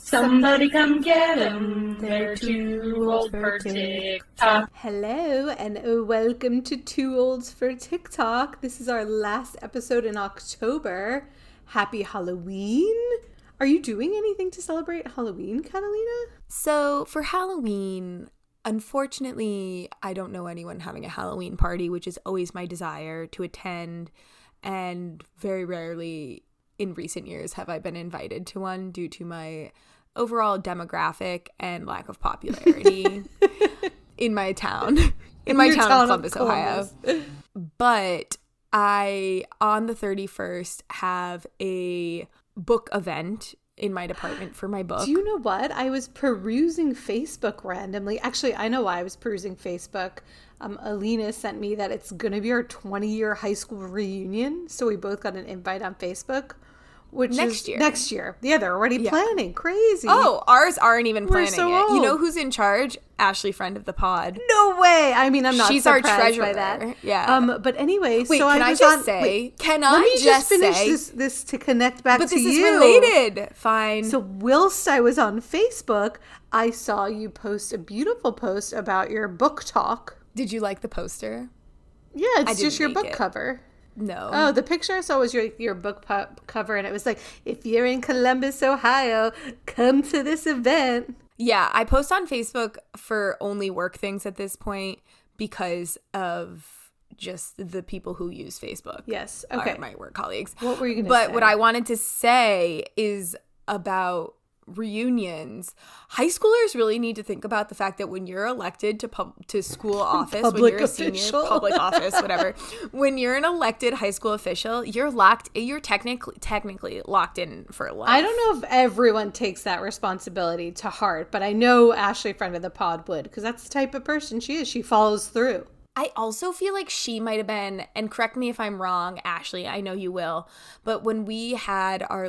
Somebody come get 'em. They're too old for TikTok. Hello and welcome to Two Olds for TikTok. This is our last episode in October. Happy Halloween. Are you doing anything to celebrate Halloween, Catalina? So for Halloween, unfortunately, I don't know anyone having a Halloween party, which is always my desire to attend. And very rarely in recent years have I been invited to one due to my overall demographic and lack of popularity in my town. In my town of Columbus, Ohio. But I, on the 31st, have a book event in my department for my book. Do you know what? I was perusing Facebook randomly. Actually, I know why I was perusing Facebook. Alina sent me that it's going to be our 20-year high school reunion. So we both got an invite on Facebook. Which next year. Next year. Yeah, they're already planning. Crazy. Oh, ours aren't even planning so it. old. You know who's in charge? Ashley, friend of the pod. No way. I mean, I'm not She's our surprised treasurer. by that. Yeah. But anyway, wait, so can I I was just on, say? wait, Can let I me just finish say? this to connect back But to this is you. related. Fine. So whilst I was on Facebook, I saw you post a beautiful post about your book talk. Did you like the poster? Yeah, it's just your didn't make book it. cover. No. Oh, the picture I saw was your book cover, and it was like, if you're in Columbus, Ohio, come to this event. Yeah, I post on Facebook for only work things at this point because of just the people who use Facebook. Yes. Okay. Are my work colleagues. What were you going to say? But what I wanted to say is about reunions. High schoolers really need to think about the fact that when you're elected to school office, when you're a senior, public office, whatever, when you're an elected high school official, you're technically locked in for life. I don't know if everyone takes that responsibility to heart, but I know Ashley, friend of the pod, would, because that's the type of person she is. She follows through. I also feel like she might have been, and correct me if I'm wrong, Ashley, I know you will, but when we had our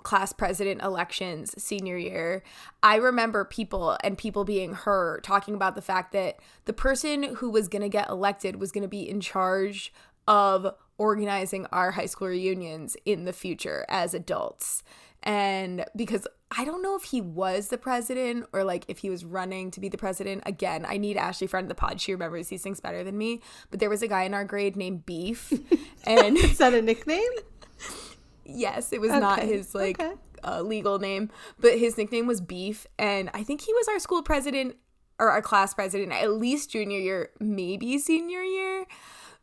class president elections senior year, I remember people being her talking about the fact that the person who was going to get elected was going to be in charge of organizing our high school reunions in the future as adults. And because I don't know if he was the president or if he was running to be the president. Again, I need Ashley, friend of the pod. She remembers these things better than me. But there was a guy in our grade named Beef. And is that a nickname? Yes, it was not his legal name, but his nickname was Beef, and I think he was our school president or our class president at least junior year, maybe senior year.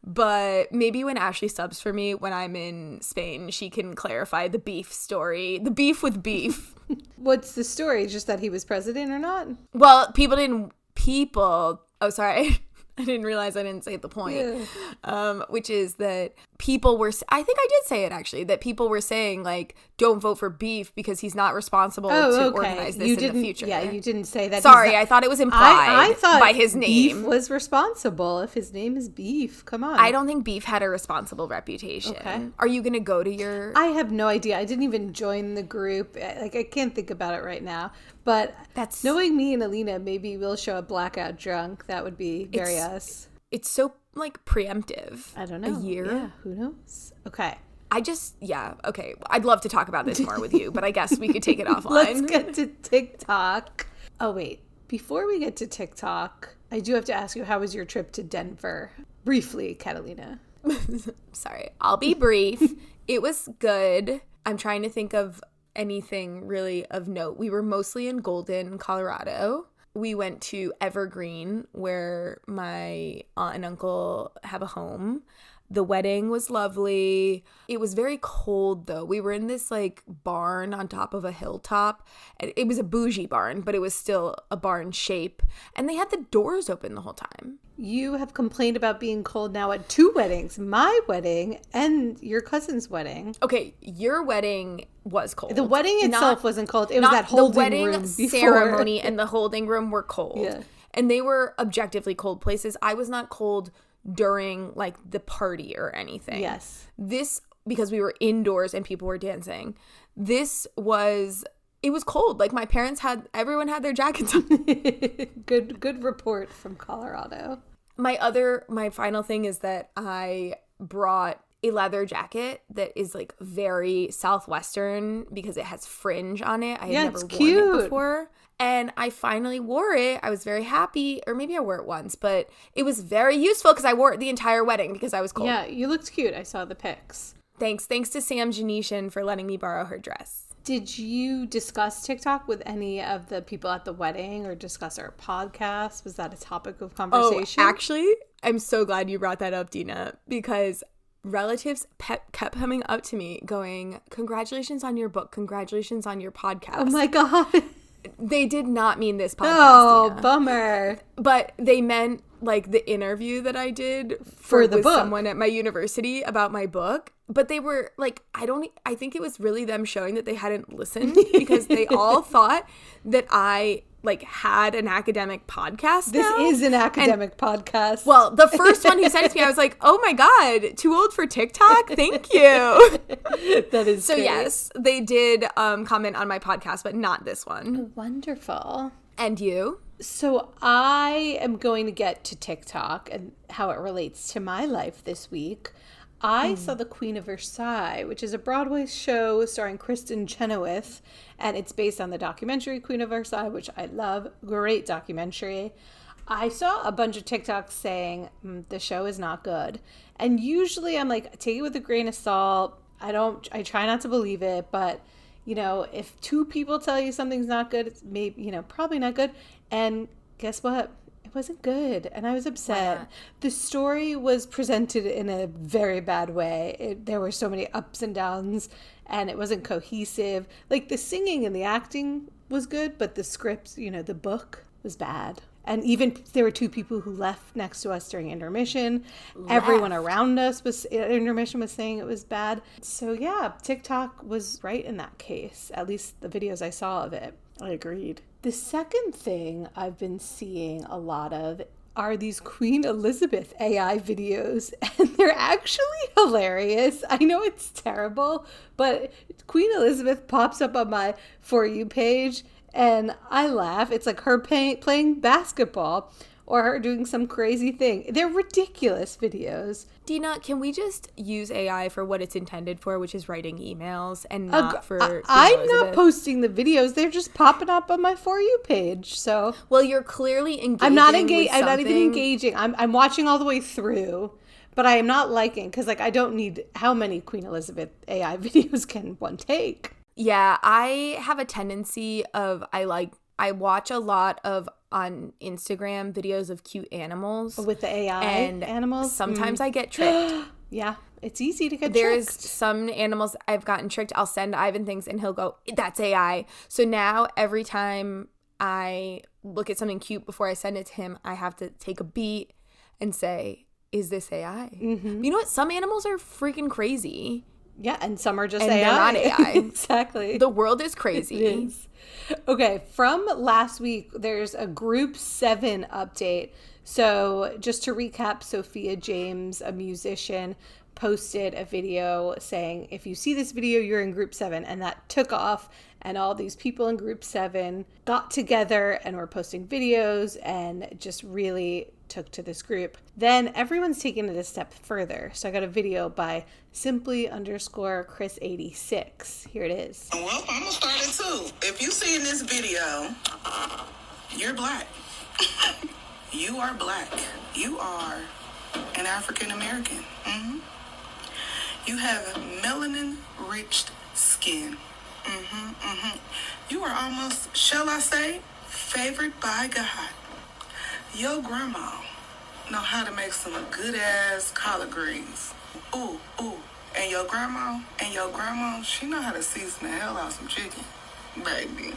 But maybe when Ashley subs for me when I'm in Spain, she can clarify the beef story, the beef with Beef. What's the story? Just that he was president or not? Well, oh, sorry. I didn't realize I didn't say the point, which is that people were, I think I did say it actually, that people were saying don't vote for Beef because he's not responsible to organize this in the future. Yeah, you didn't say that. Sorry, I thought it was implied I thought by his name. Beef was responsible if his name is Beef. Come on. I don't think Beef had a responsible reputation. Okay. Are you going to go to your... I have no idea. I didn't even join the group. I can't think about it right now. But knowing me and Alina, maybe we'll show up blackout drunk. That would be very us. It's so preemptive. I don't know. A year? Yeah, who knows? Okay. Okay. I'd love to talk about this more with you, but I guess we could take it offline. Let's get to TikTok. Oh, wait. Before we get to TikTok, I do have to ask you, how was your trip to Denver? Briefly, Catalina. Sorry. I'll be brief. It was good. I'm trying to think of anything really of note. We were mostly in Golden, Colorado. We went to Evergreen, where my aunt and uncle have a home. The wedding was lovely. It was very cold, though. We were in this barn on top of a hilltop. It was a bougie barn, but it was still a barn shape. And they had the doors open the whole time. You have complained about being cold now at two weddings, my wedding and your cousin's wedding. Okay, your wedding was cold. The wedding itself wasn't cold. It was that holding room before. The wedding ceremony and the holding room were cold. Yeah. And they were objectively cold places. I was not cold during the party or anything. Yes. This, because we were indoors and people were dancing, it was cold. Everyone had their jackets on. Good report from Colorado. My final thing is that I brought a leather jacket that is like very Southwestern because it has fringe on it. I had never worn it before. And I finally wore it. I was very happy. Or maybe I wore it once, but it was very useful because I wore it the entire wedding because I was cold. Yeah, you looked cute. I saw the pics. Thanks to Sam Janishan for letting me borrow her dress. Did you discuss TikTok with any of the people at the wedding or discuss our podcast? Was that a topic of conversation? Oh, actually, I'm so glad you brought that up, Dina, because relatives kept coming up to me going, congratulations on your book. Congratulations on your podcast. Oh my God. They did not mean this podcast. Oh, Dina. bummer. But they meant like the interview that I did for the with book. Someone at my university about my book. But they were like, I think it was really them showing that they hadn't listened because they all thought that I like had an academic podcast. This is an academic podcast. Well, the first one who sent it to me, I was like, oh my God, too old for TikTok? Thank you. That is so great. Yes, they did comment on my podcast, but not this one. Wonderful. And you? So I am going to get to TikTok and how it relates to my life this week. I saw The Queen of Versailles, which is a Broadway show starring Kristen Chenoweth, and it's based on the documentary Queen of Versailles, which I love. Great documentary. I saw a bunch of TikToks saying the show is not good. And usually I'm like, take it with a grain of salt. I try not to believe it, but you know, if two people tell you something's not good, it's maybe, you know, probably not good. And guess what? It wasn't good. And I was upset. Wow. The story was presented in a very bad way. There were so many ups and downs and it wasn't cohesive. Like the singing and the acting was good, but the script, you know, the book was bad. And even there were two people who left next to us during intermission. Everyone around us was at intermission was saying it was bad. So yeah, TikTok was right in that case. At least the videos I saw of it. I agreed. The second thing I've been seeing a lot of are these Queen Elizabeth AI videos, and they're actually hilarious. I know it's terrible, but Queen Elizabeth pops up on my For You page, and I laugh. It's like her playing basketball or her doing some crazy thing. They're ridiculous videos. Dina, can we just use AI for what it's intended for, which is writing emails and not for Queen I'm Elizabeth? not posting the videos. They're just popping up on my For You page. So Well, you're clearly engaging. I'm not engaged. with I'm not even something. engaging. I'm watching all the way through, but I am not liking because like I don't need how many Queen Elizabeth AI videos can one take. Yeah, I have a tendency of I watch a lot of on Instagram videos of cute animals With the AI and animals? Sometimes I get tricked. Yeah, it's easy to get There's tricked. some animals I've gotten tricked. I'll send Ivan things and he'll go, that's AI. So now every time I look at something cute before I send it to him, I have to take a beat and say, is this AI? Mm-hmm. You know what? Some animals are freaking crazy. Yeah, and some are just And AI. they're not AI. Exactly. The world is crazy. It is. Okay, from last week, there's a Group 7 update. So just to recap, Sophia James, a musician, posted a video saying, if you see this video, you're in Group 7. And that took off. And all these people in Group 7 got together and were posting videos and just really took to this group. Then everyone's taken it a step further. So I got a video by simply_Chris86. Here it is. Well, I'm gonna start it too. If you see in this video, you're black. You are black. You are an African American. Mm-hmm. You have melanin-rich skin. Mm-hmm, mm-hmm. You are almost, shall I say, favored by God. Your grandma know how to make some good-ass collard greens. Ooh, ooh. And your grandma, she know how to season the hell out of some chicken, baby.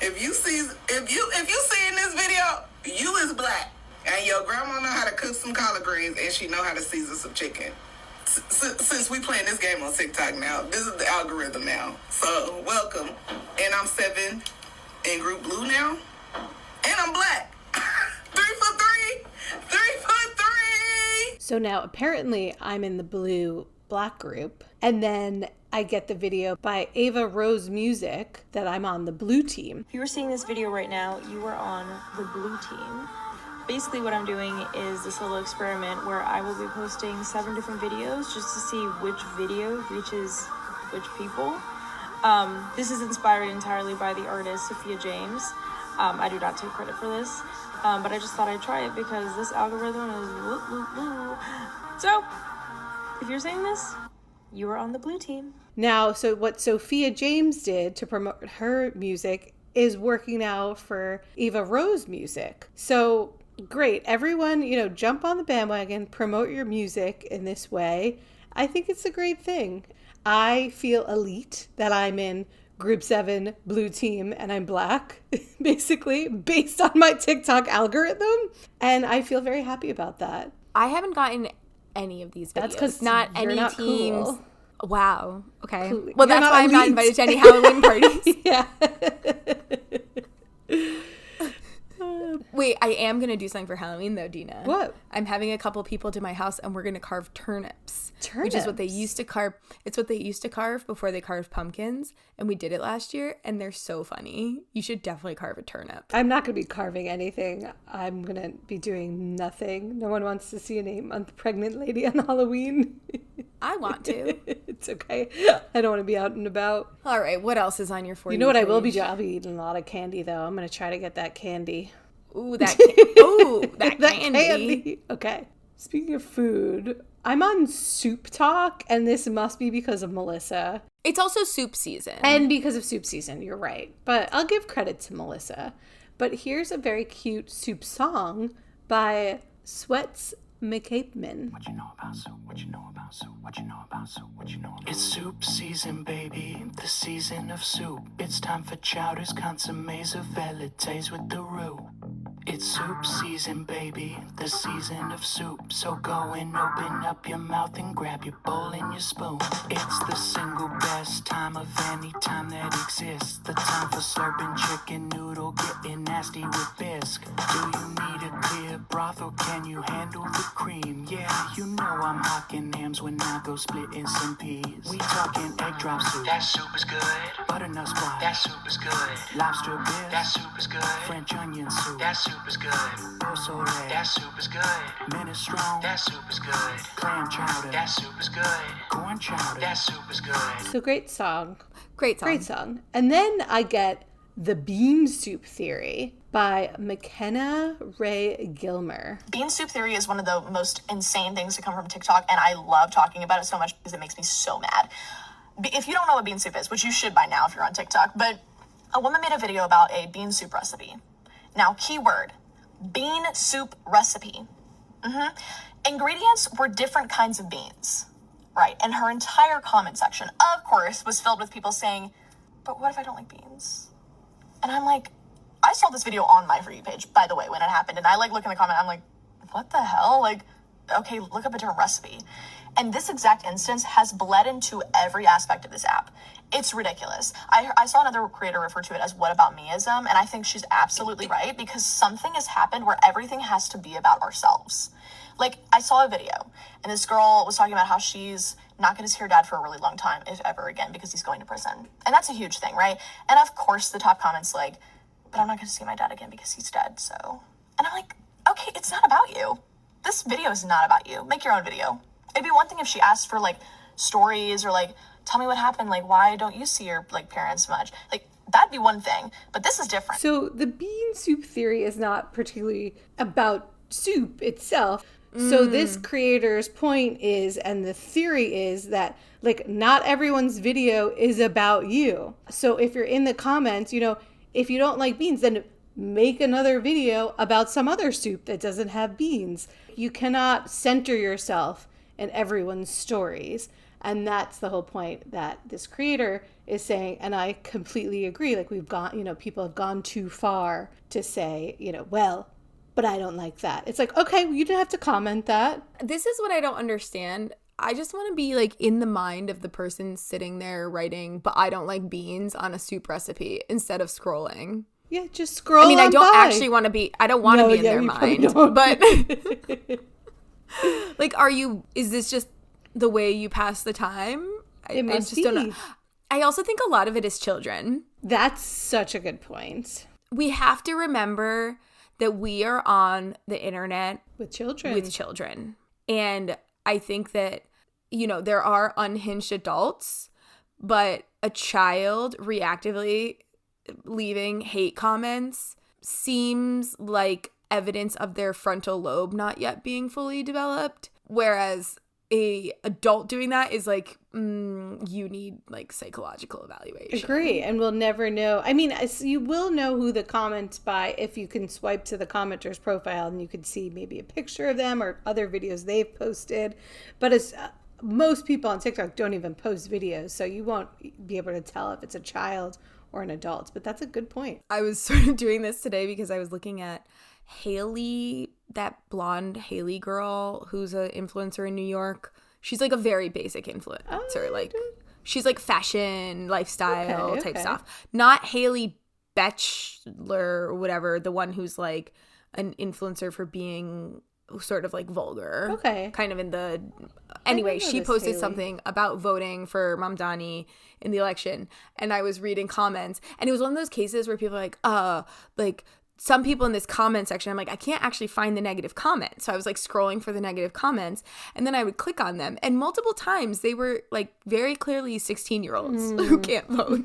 If you see in this video, you is black, and your grandma know how to cook some collard greens, and she know how to season some chicken. Since we playing this game on TikTok now, this is the algorithm now. So welcome, and I'm 7 in Group Blue now, and I'm black. 3 for 3, 3 for 3. So now apparently I'm in the blue black group. And then I get the video by Ava Rose Music that I'm on the blue team. If you were seeing this video right now, you are on the blue team. basically what I'm doing is this little experiment where I will be posting 7 different videos just to see which video reaches which people. This is inspired entirely by the artist Sophia James. I do not take credit for this, but I just thought I'd try it because this algorithm is woo, woo, woo. So, if you're saying this, you are on the blue team. Now, so what Sophia James did to promote her music is working now for Eva Rose music. So great. Everyone, jump on the bandwagon, promote your music in this way. I think it's a great thing. I feel elite that I'm in Group 7 blue team and I'm black, basically, based on my TikTok algorithm. And I feel very happy about that. I haven't gotten any of these videos. That's because not you're any not teams. cool. Wow. Okay. Cool. Well, You're that's not why I'm not elite. invited to any Halloween parties. Yeah. Wait, I am going to do something for Halloween, though, Dina. What? I'm having a couple people to my house, and we're going to carve turnips. Turnips? Which is what they used to carve. It's what they used to carve before they carved pumpkins. And we did it last year, and they're so funny. You should definitely carve a turnip. I'm not going to be carving anything. I'm going to be doing nothing. No one wants to see an 8-month pregnant lady on Halloween. I want to. It's okay. I don't want to be out and about. All right, what else is on your For You You know what I will be page? doing? I'll be eating a lot of candy, though. I'm going to try to get that candy. Ooh, that That candy. Okay. Speaking of food, I'm on Soup Talk, and this must be because of Melissa. It's also soup season. And because of soup season, you're right. But I'll give credit to Melissa. But here's a very cute soup song by Sweats McCapeman. What you know about soup? What you know about soup? What you know about soup? What you know about It's soup season, baby. The season of soup. It's time for chowders, consommes, or velites with the roux. It's soup season, baby. The season of soup. So go and open up your mouth and grab your bowl and your spoon. It's the single best time of any time that exists. The time for slurping chicken noodle, getting nasty with bisque. Do you need a clear broth or can you handle the cream? Yeah, you know I'm hocking hams when I go splitting some peas. We talking egg drop soup. That soup is good. Butternut squash. That soup is good. Lobster bisque. That soup is good. French onion soup. That soup is good. Oso red. That soup is good. Minestrone. That soup is good. Clam chowder. That soup is good. Corn chowder. That soup is good. So great song. Great song. Great song. And then I get The Bean Soup Theory by McKenna Ray Gilmer. Bean soup theory is one of the most insane things to come from TikTok, and I love talking about it so much because it makes me so mad. If you don't know what bean soup is, which you should by now if you're on TikTok, but a woman made a video about a bean soup recipe. Now, keyword, bean soup recipe. Ingredients were different kinds of beans, right? And her entire comment section, of course, was filled with people saying, but what if I don't like beans? And I'm like, I saw this video on my For You page, by the way, when it happened. And I look in the comment, I'm like, what the hell? Okay, look up a different recipe. And this exact instance has bled into every aspect of this app. It's ridiculous. I saw another creator refer to it as what about meism, and I think she's absolutely right because something has happened where everything has to be about ourselves. I saw a video, and this girl was talking about how she's not going to see her dad for a really long time, if ever again, because he's going to prison. And that's a huge thing, right? And of course, the top comment's like, but I'm not going to see my dad again because he's dead, so. And I'm like, okay, it's not about you. This video is not about you. Make your own video. It'd be one thing if she asked for, stories or, tell me what happened. Why don't you see your, parents much? That'd be one thing. But this is different. So the bean soup theory is not particularly about soup itself. So this creator's point is, and the theory is that not everyone's video is about you. So if you're in the comments, if you don't like beans, then make another video about some other soup that doesn't have beans. You cannot center yourself in everyone's stories. And that's the whole point that this creator is saying. And I completely agree. We've gone, people have gone too far to say, well, but I don't like that. It's okay, well, you didn't have to comment that. This is what I don't understand. I just want to be in the mind of the person sitting there writing, but I don't like beans on a soup recipe instead of scrolling. Yeah, just scroll. I don't by. actually want to be, I don't want to be in their mind, but is this just the way you pass the time? It must I just don't be. know. I also think a lot of it is children. That's such a good point. We have to remember that we are on the internet With children. with children. And I think that, you know, there are unhinged adults, but a child reactively leaving hate comments seems like evidence of their frontal lobe not yet being fully developed. Whereas a adult doing that is like, you need like psychological evaluation. Agree. And we'll never know. I mean, you will know who the comments by if you can swipe to the commenter's profile and you can see maybe a picture of them or other videos they've posted. But as most people on TikTok don't even post videos, so you won't be able to tell if it's a child or an adult. But that's a good point. I was sort of doing this today because I was looking at Haley, that blonde Haley girl who's an influencer in New York. She's like a very basic influencer. Like she's like fashion, lifestyle type stuff. Not Haley Bachelor or whatever, the one who's like an influencer for being sort of like vulgar. Okay. Kind of in the... Anyway, she posted something about voting for Mamdani in the election, and I was reading comments, and it was one of those cases where people are like some people in this comment section, I'm like, I can't actually find the negative comment. So I was like scrolling for the negative comments, and then I would click on them, and multiple times they were like very clearly 16-year-olds who can't vote.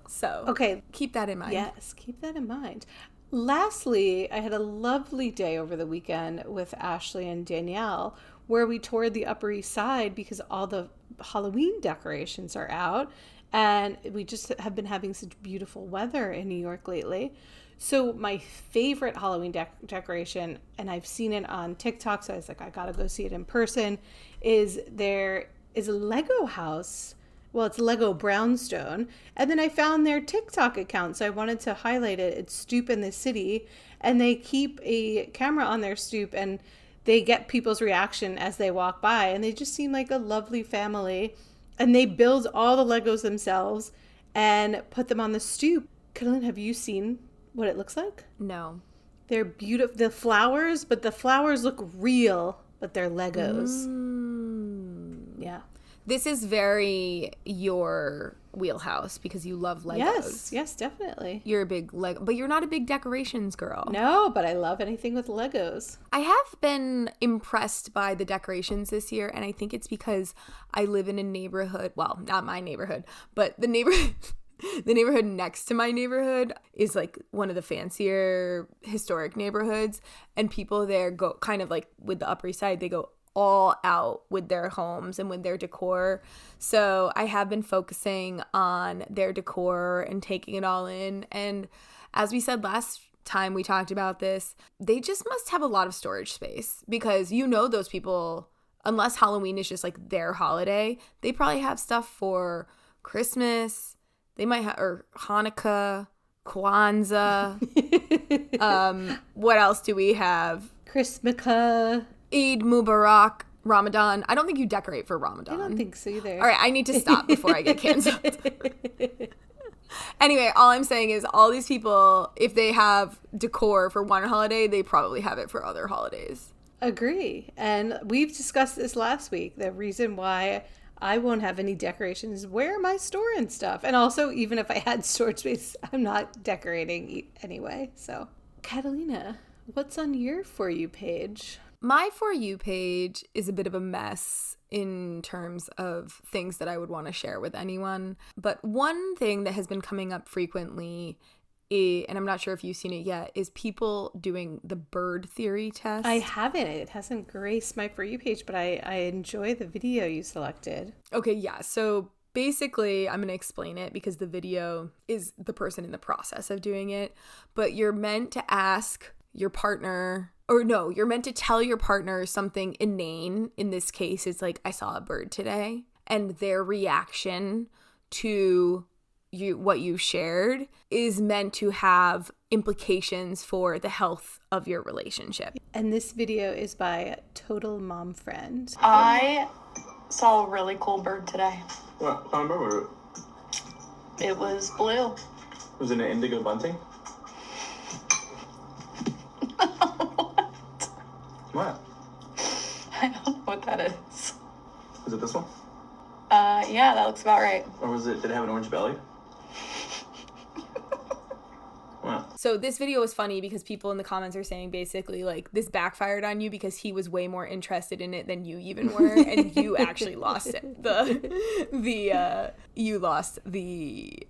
So okay, keep that in mind. Yes, keep that in mind. Lastly, I had a lovely day over the weekend with Ashley and Danielle where we toured the Upper East Side because all the Halloween decorations are out. And we just have been having such beautiful weather in New York lately. So my favorite Halloween decoration, and I've seen it on TikTok, so I was like, I gotta go see it in person, is there is a Lego house. Well, it's Lego Brownstone. And then I found their TikTok account, so I wanted to highlight it. It's Stoop in the City. And they keep a camera on their stoop, and they get people's reaction as they walk by. And they just seem like a lovely family. And they build all the Legos themselves and put them on the stoop. Catalina, have you seen what it looks like? No. They're beautiful. The flowers, but the flowers look real, but they're Legos. Yeah. This is very your wheelhouse because you love Legos. Yes, definitely. You're a big Lego, but you're not a big decorations girl. No, but I love anything with Legos. I have been impressed by the decorations this year, and I think it's because I live in a neighborhood, well, not my neighborhood, but the neighborhood the neighborhood next to my neighborhood is like one of the fancier historic neighborhoods, and people there go kind of like with the Upper East Side, they go all out with their homes and with their decor. So I have been focusing on their decor and taking it all in. And as we said last time we talked about this, they just must have a lot of storage space because you know those people, unless Halloween is just like their holiday, they probably have stuff for Christmas. They might have, or Hanukkah, Kwanzaa. What else do we have? Christmaka. Eid Mubarak, Ramadan. I don't think you decorate for Ramadan. I don't think so either. All right, I need to stop before I get canceled. Anyway, all I'm saying is all these people, if they have decor for one holiday, they probably have it for other holidays. Agree. And we've discussed this last week. The reason why I won't have any decorations is where am I storing stuff? And also, even if I had storage space, I'm not decorating anyway. So, Catalina, what's on your For You page? My For You page is a bit of a mess in terms of things that I would want to share with anyone. But one thing that has been coming up frequently, and I'm not sure if you've seen it yet, is people doing the bird theory test. I haven't. It hasn't graced my For You page, but I enjoy the video you selected. Okay, yeah. So basically, I'm going to explain it because the video is the person in the process of doing it. But you're meant to ask your partner... Or no, you're meant to tell your partner something inane. In this case, it's like, I saw a bird today. And their reaction to what you shared is meant to have implications for the health of your relationship. And this video is by Total Mom Friend. I saw a really cool bird today. What kind of bird was it? It was blue. Was it an indigo bunting? What? I don't know what that is. Was it this one? Yeah, that looks about right. Or did it have an orange belly? What? What? So this video was funny because people in the comments are saying basically like this backfired on you because he was way more interested in it than you even were, and you actually lost it. You lost the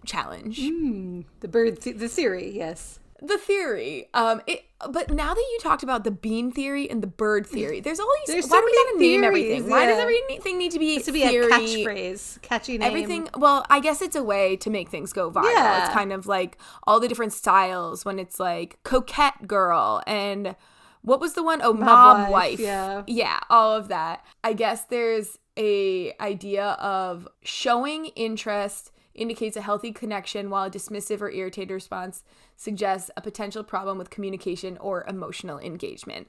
challenge. The theory, yes. The theory. But now that you talked about the bean theory and the bird theory, there's all these. There's why so do we many gotta name theories, everything? Why does yeah. everything need to be It's to be theory? a catchphrase, catchy name. Everything. Well, I guess it's a way to make things go viral. Yeah. It's kind of like all the different styles when it's like coquette girl and what was the one? Oh, mob wife. Yeah, all of that. I guess there's a idea of showing interest indicates a healthy connection, while a dismissive or irritated response suggests a potential problem with communication or emotional engagement.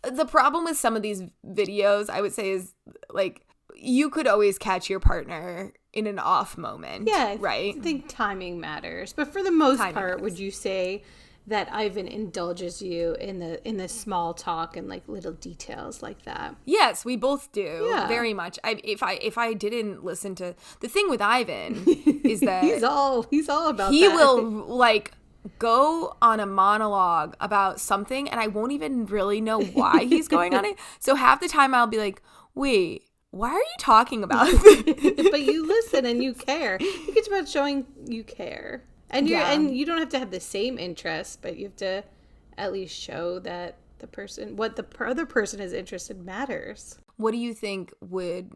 The problem with some of these videos, I would say, is like you could always catch your partner in an off moment. Yeah, right? I think timing matters. But for the most Timing part, matters. would you say that Ivan indulges you in the small talk and like little details like that? Yes, we both do. Yeah. Very much. If I didn't listen to the thing with Ivan is that he's all about he that. will like go on a monologue about something and I won't even really know why he's going on it. So half the time I'll be like, wait, why are you talking about this? But you listen and you care. I think it's about showing you care. And you don't have to have the same interests, but you have to at least show that what the other person is interested matters. What do you think Ben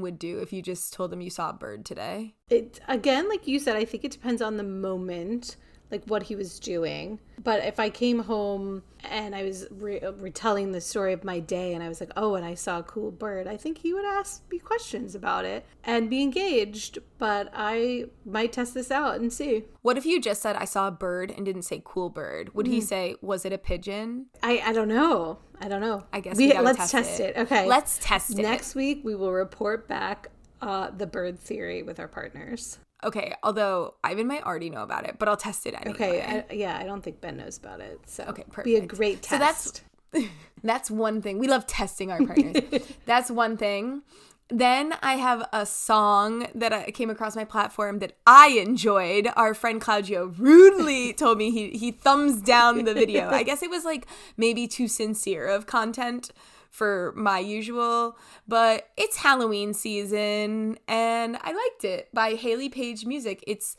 would do if you just told him you saw a bird today? It again, like you said, I think it depends on the moment, like what he was doing. But if I came home and I was retelling the story of my day and I was like, oh, and I saw a cool bird, I think he would ask me questions about it and be engaged. But I might test this out and see. What if you just said I saw a bird and didn't say cool bird? Would he say, was it a pigeon? I don't know. I guess we gotta let's test it. Okay. Let's test it. Next week we will report back the bird theory with our partners. Okay, although Ivan might already know about it, but I'll test it anyway. Okay, I don't think Ben knows about it. So okay, perfect. Be a great test. So that's one thing. We love testing our partners. That's one thing. Then I have a song that I came across my platform that I enjoyed. Our friend Claudio rudely told me he thumbs down the video. I guess it was like maybe too sincere of content for my usual, but it's Halloween season and I liked it, by Haley Page Music. It's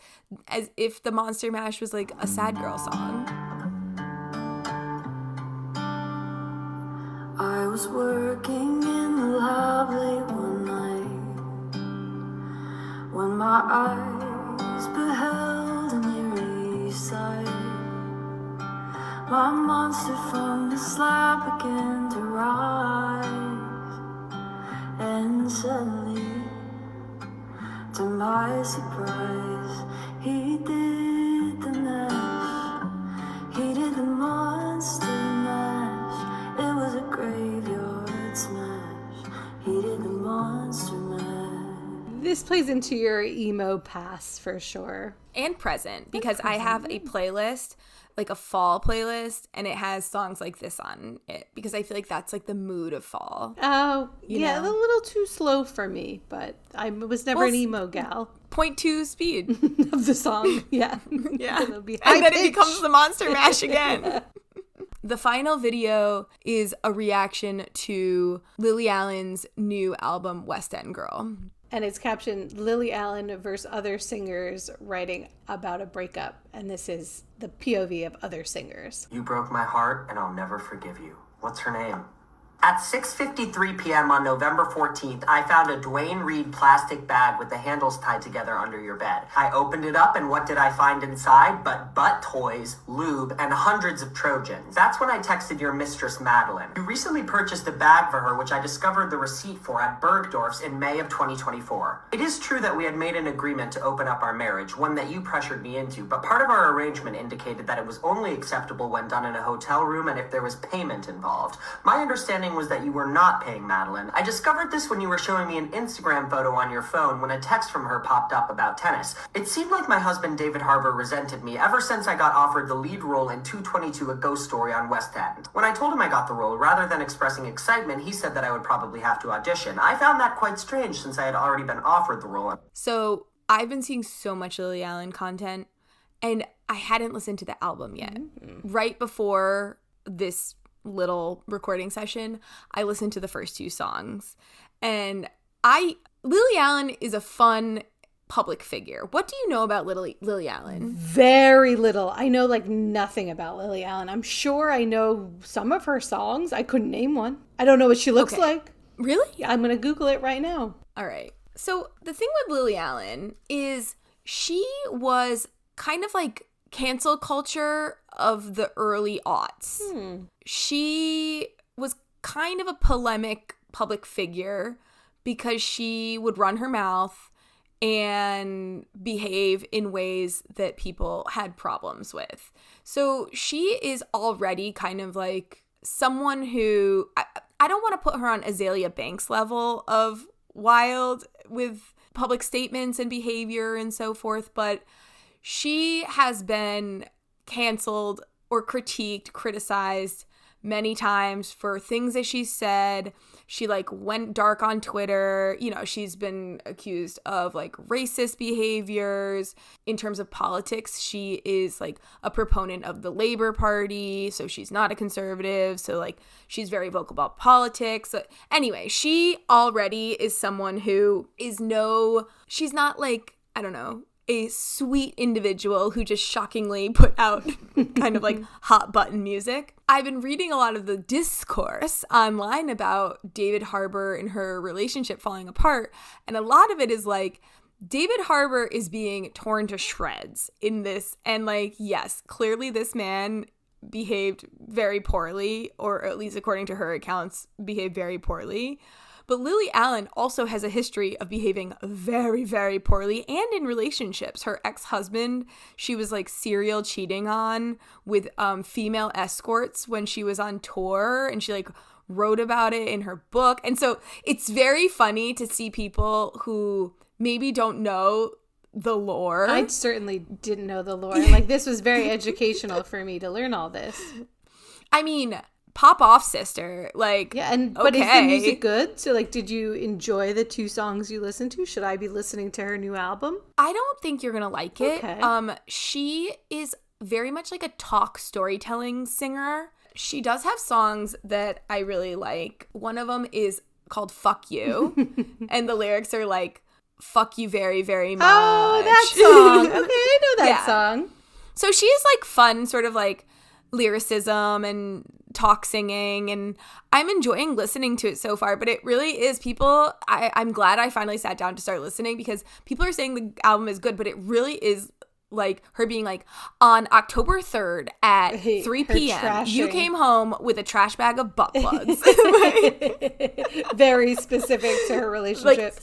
as if the Monster Mash was like a sad girl song. I was working in the lab late one night when my eyes beheld an eerie sight. My monster from the slab began to rise, and suddenly, to my surprise, he did the mash. He did the monster mash. It was a graveyard smash. He did the monster mash. This plays into your emo past for sure. And present, because I have a playlist, like a fall playlist, and it has songs like this on it because I feel like that's like the mood of fall. Oh, yeah, know? a little too slow for me, but I was never an emo gal 0.2 speed. of the song. Yeah. Yeah. It'll be And then it high-pitched. becomes the Monster Mash again. The final video is a reaction to Lily Allen's new album, West End Girl. And it's captioned Lily Allen versus other singers writing about a breakup. And this is the POV of other singers. You broke my heart, and I'll never forgive you. What's her name? At 6:53 p.m. on November 14th, I found a Dwayne Reed plastic bag with the handles tied together under your bed. I opened it up, and what did I find inside but butt toys, lube, and hundreds of Trojans? That's when I texted your mistress, Madeline. You recently purchased a bag for her, which I discovered the receipt for at Bergdorf's in May of 2024. It is true that we had made an agreement to open up our marriage, one that you pressured me into, but part of our arrangement indicated that it was only acceptable when done in a hotel room and if there was payment involved. My understanding was that you were not paying Madeline. I discovered this when you were showing me an Instagram photo on your phone when a text from her popped up about tennis. It seemed like my husband David Harbour resented me ever since I got offered the lead role in 222 A Ghost Story on West End. When I told him I got the role, rather than expressing excitement, he said that I would probably have to audition. I found that quite strange since I had already been offered the role. So I've been seeing so much Lily Allen content, and I hadn't listened to the album yet. Right before this little recording session, I listened to the first 2 songs. And Lily Allen is a fun public figure. What do you know about Lily Allen? Very little. I know like nothing about Lily Allen. I'm sure I know some of her songs. I couldn't name one. I don't know what she looks like. Really? Yeah, I'm going to Google it right now. All right. So the thing with Lily Allen is she was kind of like cancel culture of the early aughts. She was kind of a polemic public figure because she would run her mouth and behave in ways that people had problems with. So she is already kind of like someone who, I don't want to put her on Azalea Banks level of wild with public statements and behavior and so forth, but she has been canceled or criticized many times for things that she said. She like went dark on Twitter. You know, she's been accused of like racist behaviors. In terms of politics, she is like a proponent of the Labor Party, so she's not a conservative. So like she's very vocal about politics. So, anyway, she already is someone who is she's not like, I don't know, a sweet individual who just shockingly put out kind of like hot button music. I've been reading a lot of the discourse online about David Harbour and her relationship falling apart. And a lot of it is like, David Harbour is being torn to shreds in this. And like, yes, clearly this man behaved very poorly, or at least according to her accounts, behaved very poorly. But Lily Allen also has a history of behaving very, very poorly and in relationships. Her ex-husband, she was like serial cheating on with female escorts when she was on tour, and she like wrote about it in her book. And so it's very funny to see people who maybe don't know the lore. I certainly didn't know the lore. Like, this was very educational for me to learn all this. I mean, pop off, sister. Like, yeah, but is the music good? So like, did you enjoy the 2 songs you listened to? Should I be listening to her new album? I don't think you're gonna like it. Okay. She is very much like a talk storytelling singer. She does have songs that I really like. One of them is called Fuck You. And the lyrics are like, fuck you very, very much. Oh, that song. Okay, I know that song. So she is like fun, sort of like lyricism and talk singing, and I'm enjoying listening to it so far. But it really is I'm glad I finally sat down to start listening, because people are saying the album is good, but it really is like her being like, on October 3rd at 3 p.m. you came home with a trash bag of butt plugs. Very specific to her relationship.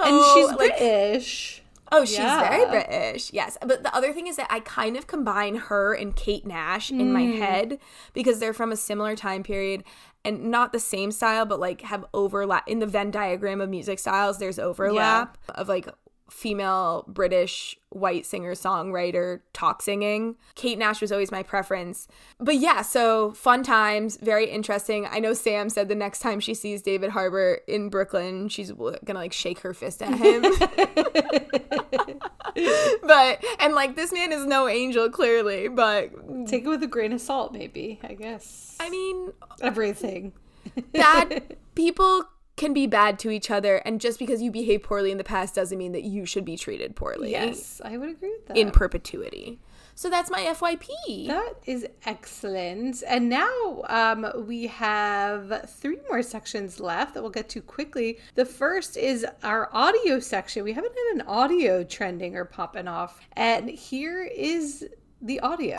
And she's British. Oh, she's very British. Yes. But the other thing is that I kind of combine her and Kate Nash in my head, because they're from a similar time period and not the same style, but like have overlap in the Venn diagram of music styles. There's overlap of like female British white singer songwriter talk singing. Kate Nash was always my preference. But yeah, so fun times, very interesting. I know Sam said the next time she sees David Harbour in Brooklyn, she's gonna like shake her fist at him. And like, this man is no angel, clearly, but take it with a grain of salt, maybe, I guess. I mean, everything. Bad people can be bad to each other, and just because you behave poorly in the past doesn't mean that you should be treated poorly. Yes, I would agree with that. In perpetuity. So that's my FYP. That is excellent. And now we have 3 more sections left that we'll get to quickly. The first is our audio section. We haven't had an audio trending or popping off. And here is the audio.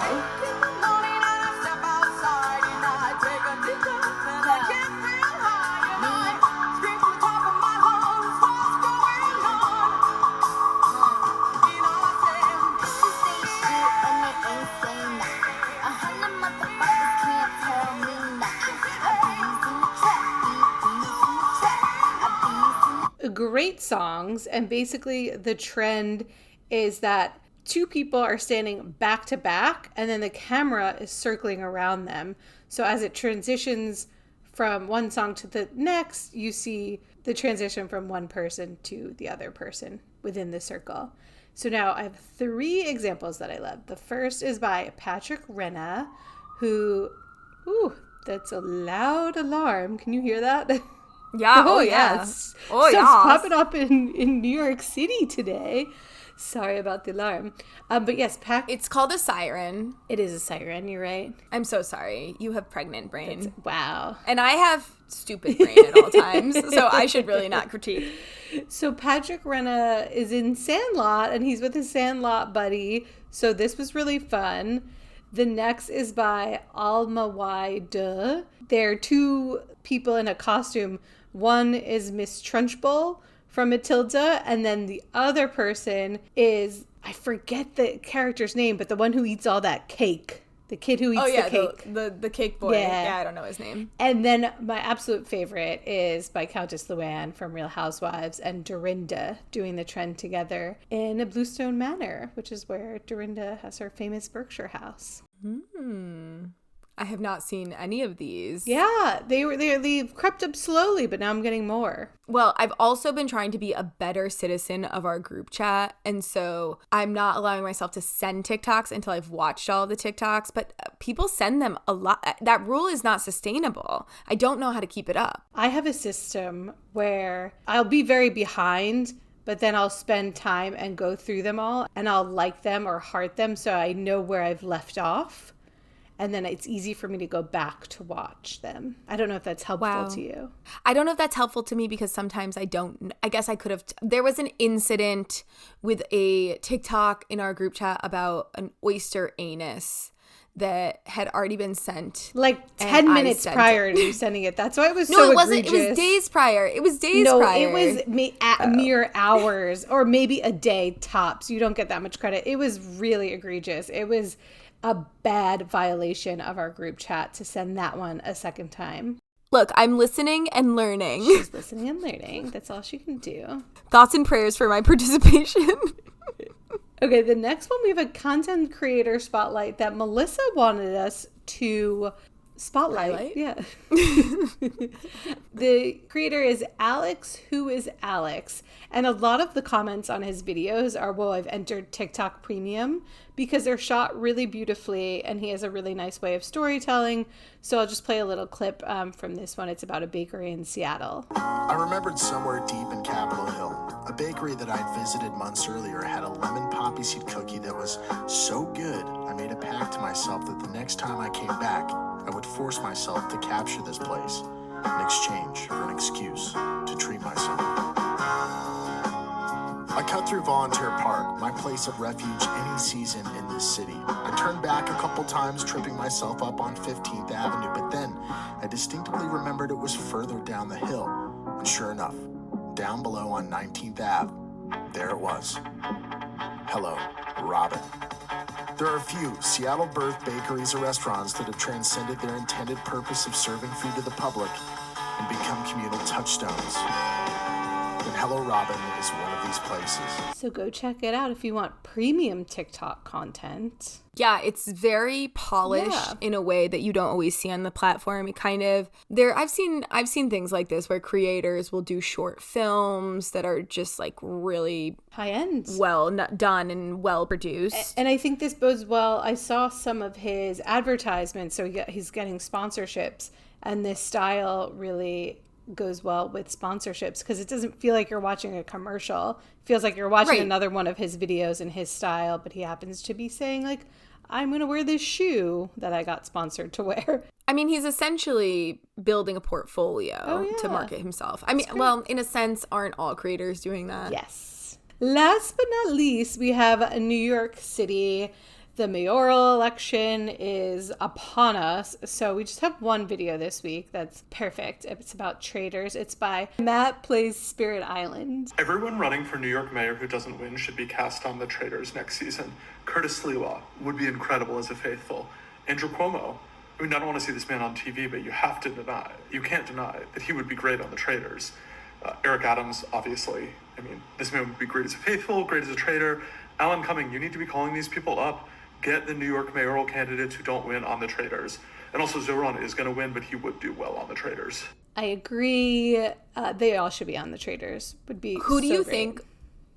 Great songs, and basically the trend is that 2 people are standing back to back, and then the camera is circling around them. So as it transitions from one song to the next, you see the transition from one person to the other person within the circle. So now I have 3 examples that I love. The first is by Patrick Renna, who, that's a loud alarm. Can you hear that? Yeah. Oh, yeah. Yes. Stuff's popping up in New York City today. Sorry about the alarm. But yes, It's called a siren. It is a siren, you're right. I'm so sorry. You have pregnant brain. Wow. And I have stupid brain at all times, so I should really not critique. So Patrick Renna is in Sandlot, and he's with his Sandlot buddy. So this was really fun. The next is by Alma Y. Duh. They're 2 people in a costume. One is Miss Trunchbull from Matilda, and then the other person is, I forget the character's name, but the one who eats all that cake. The kid who eats the cake. The cake boy. Yeah, I don't know his name. And then my absolute favorite is by Countess Luann from Real Housewives and Dorinda doing the trend together in a Bluestone Manor, which is where Dorinda has her famous Berkshire house. I have not seen any of these. Yeah, they've crept up slowly, but now I'm getting more. Well, I've also been trying to be a better citizen of our group chat, and so I'm not allowing myself to send TikToks until I've watched all the TikToks, but people send them a lot. That rule is not sustainable. I don't know how to keep it up. I have a system where I'll be very behind, but then I'll spend time and go through them all, and I'll like them or heart them so I know where I've left off. And then it's easy for me to go back to watch them. I don't know if that's helpful to you. I don't know if that's helpful to me because sometimes I don't. I guess I could have. There was an incident with a TikTok in our group chat about an oyster anus that had already been sent. Like 10 minutes prior to you sending it. That's why it was so No, it wasn't. egregious. It was days prior. It was days prior. No, it was mere hours or maybe a day tops. You don't get that much credit. It was really egregious. It was a bad violation of our group chat to send that one a second time. Look, I'm listening and learning. She's listening and learning. That's all she can do. Thoughts and prayers for my participation. Okay, the next one, we have a content creator spotlight that Melissa wanted us to spotlight. Yeah. The creator is Alex, who is Alex. And a lot of the comments on his videos are, well, I've entered TikTok Premium because they're shot really beautifully and he has a really nice way of storytelling. So I'll just play a little clip from this one. It's about a bakery in Seattle. I remembered somewhere deep in Capitol Hill, a bakery that I'd visited months earlier had a lemon poppy seed cookie that was so good, I made a pact to myself that the next time I came back, I would force myself to capture this place in exchange for an excuse to treat myself. I cut through Volunteer Park, my place of refuge any season in this city. I turned back a couple times, tripping myself up on 15th Avenue, but then I distinctly remembered it was further down the hill. And sure enough, down below on 19th Ave, there it was. Hello, Robin. There are a few Seattle-birthed bakeries or restaurants that have transcended their intended purpose of serving food to the public and become communal touchstones. And Hello Robin is one of these places. So go check it out if you want premium TikTok content. Yeah, it's very polished in a way that you don't always see on the platform. It kind of I've seen things like this where creators will do short films that are just like really high end, well done and well produced. And I think this bodes well. I saw some of his advertisements, so he's getting sponsorships, and this style really goes well with sponsorships because it doesn't feel like you're watching a commercial. It feels like you're watching another one of his videos in his style, but he happens to be saying like, I'm going to wear this shoe that I got sponsored to wear. I mean, he's essentially building a portfolio to market himself. I mean, well, in a sense, aren't all creators doing that? Yes. Last but not least, we have New York City. The mayoral election is upon us, so we just have one video this week that's perfect. It's about traders. It's by Matt Plays Spirit Island. Everyone running for New York mayor who doesn't win should be cast on the Traders next season. Curtis Sliwa would be incredible as a faithful. Andrew Cuomo. I mean, I don't want to see this man on TV, but you can't deny that he would be great on the Traders. Eric Adams, obviously. I mean, this man would be great as a faithful, great as a trader. Alan Cumming, you need to be calling these people up. Get the New York mayoral candidates who don't win on the Traders. And also Zoran is going to win, but he would do well on the Traders. I agree. They all should be on the Traitors. Would be. Who do so you great. think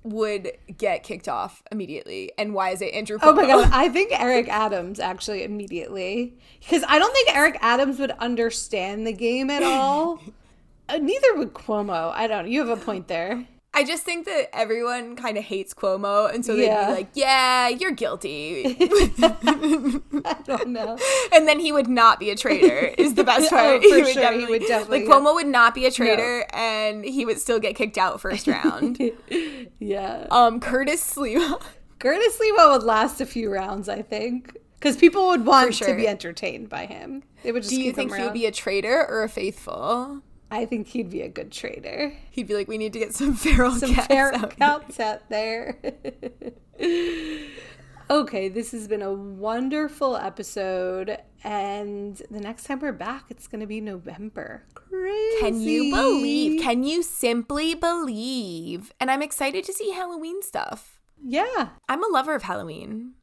would get kicked off immediately, and why is it Andrew Cuomo? Oh my god, I think Eric Adams actually immediately, because I don't think Eric Adams would understand the game at all. Neither would Cuomo. I don't. You have a point there. I just think that everyone kind of hates Cuomo, and so they'd Yeah. be like, yeah, you're guilty. I don't know. And then he would not be a traitor, is the best part. Oh, for sure. He would definitely- Like, Cuomo would not be a traitor, and he would still get kicked out first round. Yeah. Curtis Sliwa. Curtis Sliwa would last a few rounds, I think. Because people would want For to sure. be entertained by him. They would just Do you keep think him he would around. be a traitor or a faithful? I think he'd be a good traitor. He'd be like, we need to get some feral Some cats fair out cats out there. Okay, this has been a wonderful episode. And the next time we're back, it's going to be November. Crazy. Can you believe? Can you simply believe? And I'm excited to see Halloween stuff. Yeah. I'm a lover of Halloween.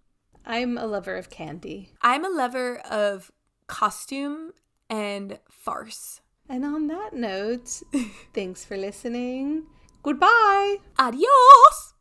I'm a lover of candy. I'm a lover of costume and farce. And on that note, thanks for listening. Goodbye. Adios.